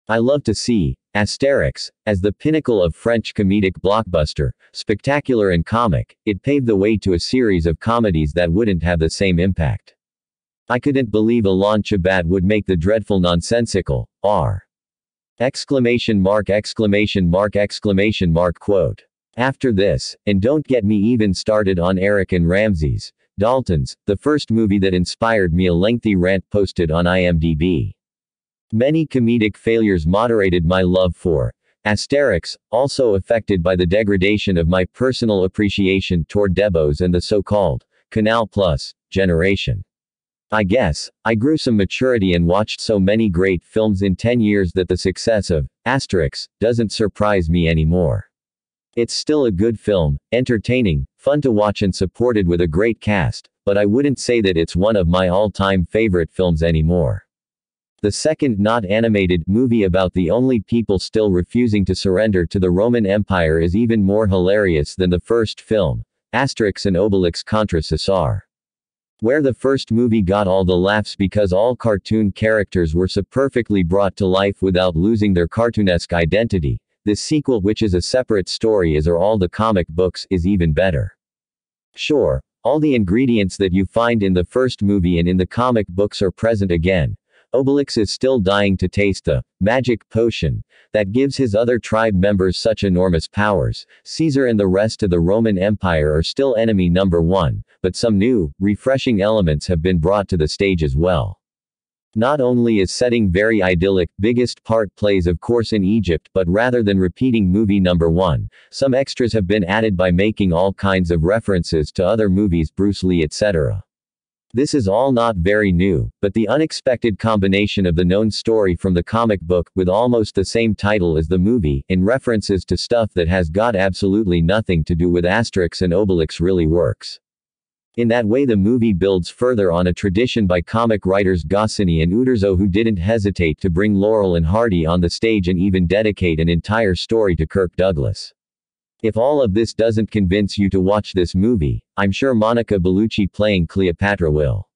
I love to see Astérix as the pinnacle of French comedic blockbuster, spectacular and comic. It paved the way to a series of comedies that wouldn't have the same impact. I couldn't believe Alain Chabat would make the dreadful nonsensical R! Quote. After this, and don't get me even started on Eric and Ramsey's Daltons, the first movie that inspired me, a lengthy rant posted on IMDb. Many comedic failures moderated my love for Astérix, also affected by the degradation of my personal appreciation toward Debos and the so-called Canal Plus generation. I guess I grew some maturity and watched so many great films in 10 years that the success of Astérix doesn't surprise me anymore. It's still a good film, entertaining, fun to watch and supported with a great cast, but I wouldn't say that it's one of my all-time favorite films anymore. The second not animated movie about the only people still refusing to surrender to the Roman Empire is even more hilarious than the first film, Astérix and Obélix contre César. Where the first movie got all the laughs because all cartoon characters were so perfectly brought to life without losing their cartoonesque identity, this sequel, which is a separate story as are all the comic books, is even better. Sure, all the ingredients that you find in the first movie and in the comic books are present again. Obélix is still dying to taste the magic potion that gives his other tribe members such enormous powers. Caesar and the rest of the Roman Empire are still enemy number one, but some new, refreshing elements have been brought to the stage as well. Not only is setting very idyllic, biggest part plays of course in Egypt, but rather than repeating movie number one, some extras have been added by making all kinds of references to other movies, Bruce Lee, etc. This is all not very new, but the unexpected combination of the known story from the comic book, with almost the same title as the movie, in references to stuff that has got absolutely nothing to do with Astérix and Obélix really works. In that way the movie builds further on a tradition by comic writers Goscinny and Uderzo, who didn't hesitate to bring Laurel and Hardy on the stage and even dedicate an entire story to Kirk Douglas. If all of this doesn't convince you to watch this movie, I'm sure Monica Bellucci playing Cleopatra will.